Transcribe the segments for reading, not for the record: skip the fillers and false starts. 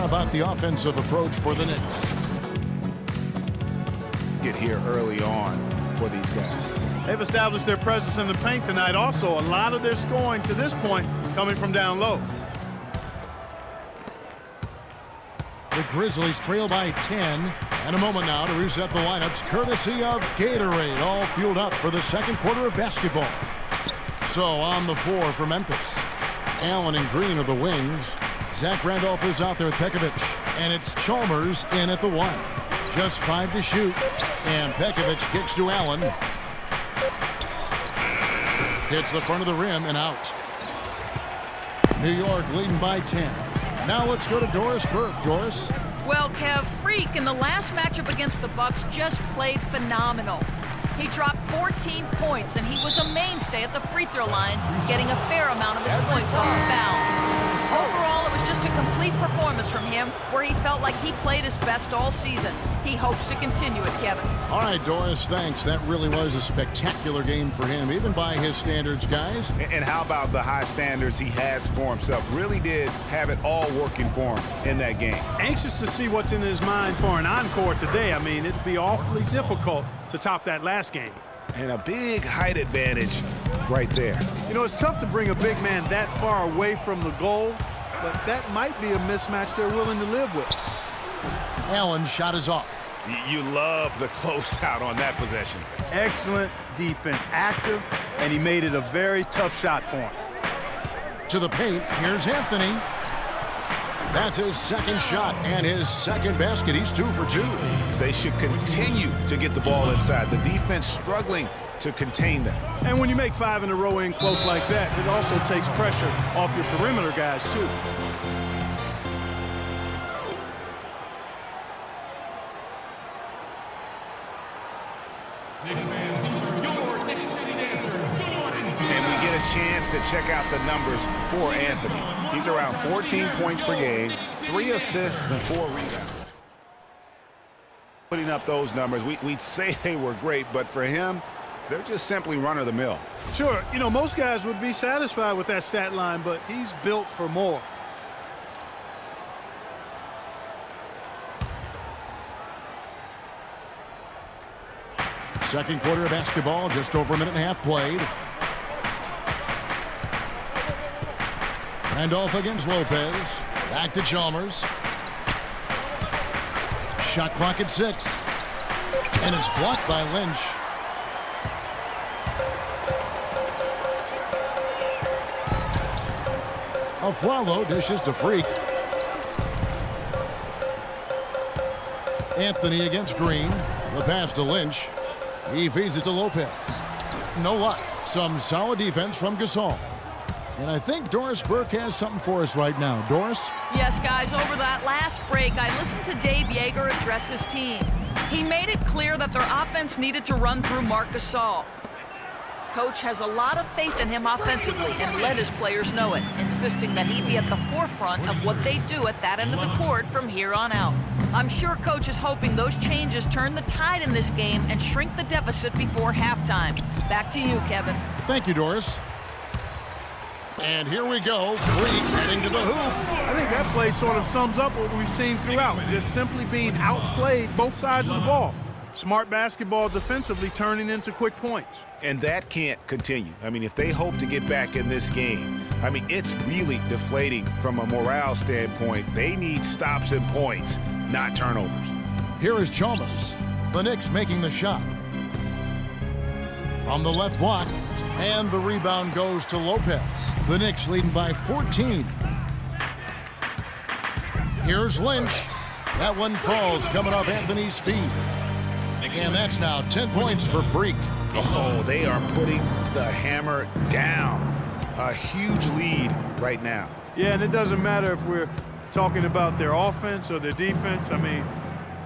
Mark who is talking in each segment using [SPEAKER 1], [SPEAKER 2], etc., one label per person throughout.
[SPEAKER 1] about the offensive approach for the Knicks.
[SPEAKER 2] Get here early on for these guys.
[SPEAKER 3] They've established their presence in the paint tonight. Also, a lot of their scoring to this point coming from down low.
[SPEAKER 1] The Grizzlies trail by 10. And a moment now to reset the lineups courtesy of Gatorade, all fueled up for the second quarter of basketball. So on the floor for Memphis, Allen and Green are the wings. Zach Randolph is out there with Pekovic, and it's Chalmers in at the 1. Just 5 to shoot, and Pekovic kicks to Allen. Hits the front of the rim and out. New York leading by 10. Now let's go to Doris Burke. Doris?
[SPEAKER 4] Well, Kev, Freak in the last matchup against the Bucks just played phenomenal. He dropped 14 points, and he was a mainstay at the free throw line, getting a fair amount of his points off of fouls. Overall, it was just a complete performance from him, where he felt like he played his best all season. He hopes to continue it, Kevin.
[SPEAKER 1] All right, Doris, thanks. That really was a spectacular game for him, even by his standards, guys.
[SPEAKER 2] And how about the high standards he has for himself? Really did have it all working for him in that game.
[SPEAKER 3] Anxious to see what's in his mind for an encore today. I mean, it'd be awfully difficult to top that last game.
[SPEAKER 2] And a big height advantage right there.
[SPEAKER 3] You know, it's tough to bring a big man that far away from the goal, but that might be a mismatch they're willing to live with.
[SPEAKER 1] Allen's shot is off.
[SPEAKER 2] You love the closeout on that possession.
[SPEAKER 3] Excellent defense, active, and he made it a very tough shot for him.
[SPEAKER 1] To the paint, here's Anthony. That's his second shot and his second basket. He's 2 for 2.
[SPEAKER 2] They should continue to get the ball inside. The defense struggling to contain them.
[SPEAKER 3] And when you make 5 in a row in close like that, it also takes pressure off your perimeter guys, too.
[SPEAKER 2] And we get a chance to check out the numbers for Anthony. He's around 14 points per game, 3 assists and 4 rebounds. Putting up those numbers, we'd say they were great, but for him, they're just simply run-of-the-mill.
[SPEAKER 3] Sure, you know, most guys would be satisfied with that stat line, but he's built for more.
[SPEAKER 1] Second quarter of basketball, just over a minute and a half played. Randolph against Lopez. Back to Chalmers. Shot clock at 6. And it's blocked by Lynch. Aflalo dishes to Freak. Anthony against Green. The pass to Lynch. He feeds it to Lopez. No luck. Some solid defense from Gasol. And I think Doris Burke has something for us right now. Doris?
[SPEAKER 4] Yes, guys, over that last break, I listened to Dave Yeager address his team. He made it clear that their offense needed to run through Marc Gasol. Coach has a lot of faith in him offensively and let his players know it, insisting that he be at the forefront of what they do at that end of the court from here on out. I'm sure Coach is hoping those changes turn the tide in this game and shrink the deficit before halftime. Back to you, Kevin.
[SPEAKER 1] Thank you, Doris. And here we go. Freak heading to the hoop.
[SPEAKER 3] I think that play sort of sums up what we've seen throughout, just simply being outplayed both sides of the ball. Smart basketball defensively turning into quick points.
[SPEAKER 2] And that can't continue. I mean, if they hope to get back in this game, I mean, it's really deflating from a morale standpoint. They need stops and points, not turnovers.
[SPEAKER 1] Here is Chalmers. The Knicks making the shot. From the left block, and the rebound goes to Lopez. The Knicks leading by 14. Here's Lynch. That one falls coming off Anthony's feet. And that's now 10 points for Freak.
[SPEAKER 2] Oh, they are putting the hammer down. A huge lead right now.
[SPEAKER 3] Yeah, and it doesn't matter if we're talking about their offense or their defense. I mean,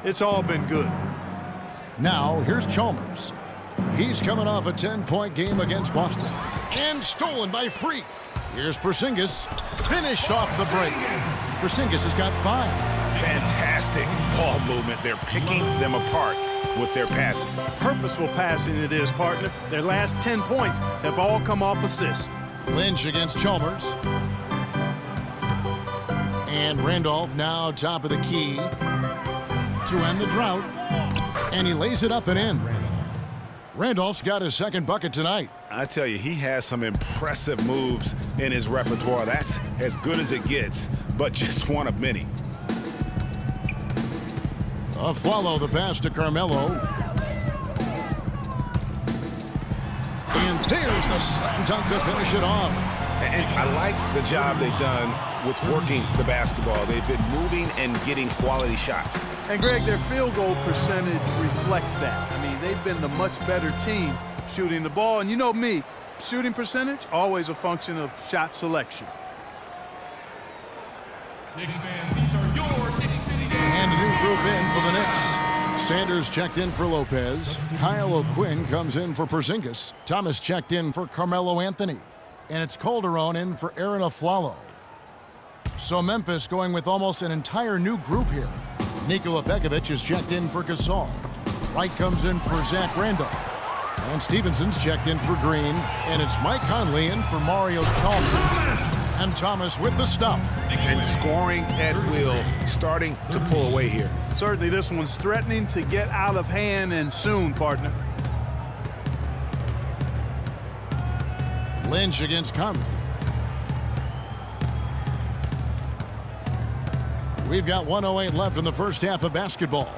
[SPEAKER 3] it's all been good.
[SPEAKER 1] Now, here's Chalmers. He's coming off a 10-point game against Boston. And stolen by Freak. Here's Porzingis. Finished off the break. Porzingis has got 5.
[SPEAKER 2] Fantastic ball movement. They're picking them apart with their passing.
[SPEAKER 3] Purposeful passing it is, partner. Their last 10 points have all come off assists.
[SPEAKER 1] Lynch against Chalmers. And Randolph now top of the key to end the drought. And he lays it up and in. Randolph's got his second bucket tonight.
[SPEAKER 2] I tell you, he has some impressive moves in his repertoire. That's as good as it gets, but just one of many.
[SPEAKER 1] Follow the pass to Carmelo. And there's the slam dunk to finish it off.
[SPEAKER 2] And I like the job they've done with working the basketball. They've been moving and getting quality shots.
[SPEAKER 3] And Greg, their field goal percentage reflects that. I mean, they've been the much better team shooting the ball. And you know me, shooting percentage, always a function of shot selection.
[SPEAKER 5] Knicks fans, these are your Knicks City games.
[SPEAKER 1] And a new group in for the Knicks. Sanders checked in for Lopez. Kyle O'Quinn comes in for Porzingis. Thomas checked in for Carmelo Anthony. And it's Calderon in for Aaron Aflalo. So Memphis going with almost an entire new group here. Nikola Pekovic is checked in for Gasol. Wright comes in for Zach Randolph. And Stevenson's checked in for Green. And it's Mike Conley in for Mario Chalmers. And Thomas with the stuff.
[SPEAKER 2] And scoring at will, starting to pull away here.
[SPEAKER 3] Certainly this one's threatening to get out of hand, and soon, partner.
[SPEAKER 1] Lynch against Conley. We've got 1:08 left in the first half of basketball.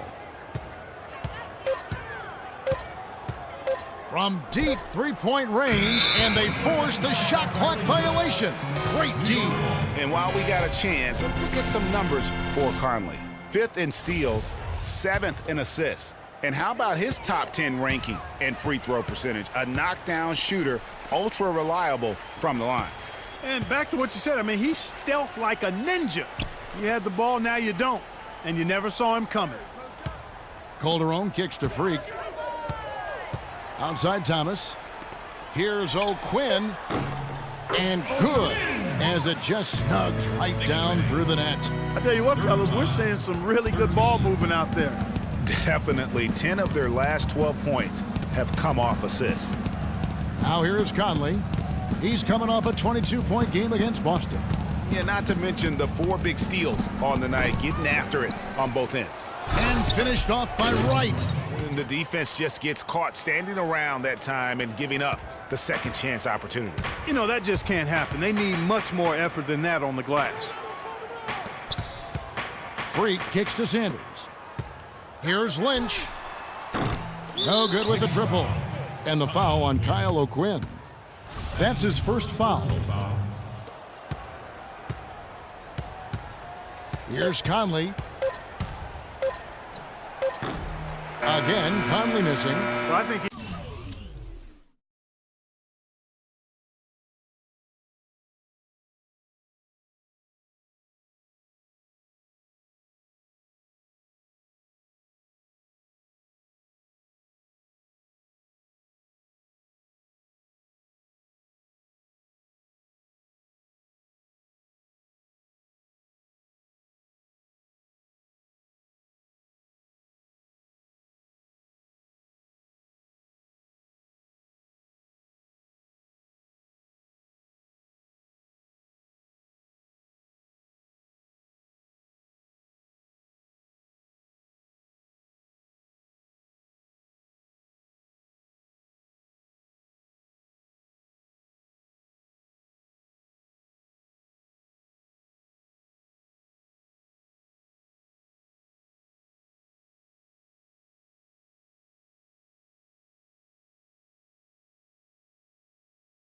[SPEAKER 1] From deep three-point range, and they force the shot clock violation. Great team.
[SPEAKER 2] And while we got a chance, let's look at some numbers for Conley. 5th in steals, 7th in assists. And how about his top 10 ranking and free throw percentage? A knockdown shooter, ultra reliable from the line.
[SPEAKER 3] And back to what you said, I mean, he's stealth like a ninja. You had the ball, now you don't. And you never saw him coming.
[SPEAKER 1] Calderon kicks to Freak. Outside Thomas. Here's O'Quinn. And good, as it just snugs right down through the net.
[SPEAKER 3] I tell you what, fellas, we're seeing some really good ball movement out there.
[SPEAKER 2] Definitely 10 of their last 12 points have come off assists.
[SPEAKER 1] Now here's Conley. He's coming off a 22-point game against Boston.
[SPEAKER 2] Yeah, not to mention the 4 big steals on the night, getting after it on both ends.
[SPEAKER 1] And finished off by Wright.
[SPEAKER 2] And the defense just gets caught standing around that time and giving up the second chance opportunity.
[SPEAKER 3] You know, that just can't happen. They need much more effort than that on the glass.
[SPEAKER 1] Freak kicks to Sanders. Here's Lynch. No good with the triple. And the foul on Kyle O'Quinn. That's his first foul. Here's Conley. Again, Conley missing.
[SPEAKER 3] So I think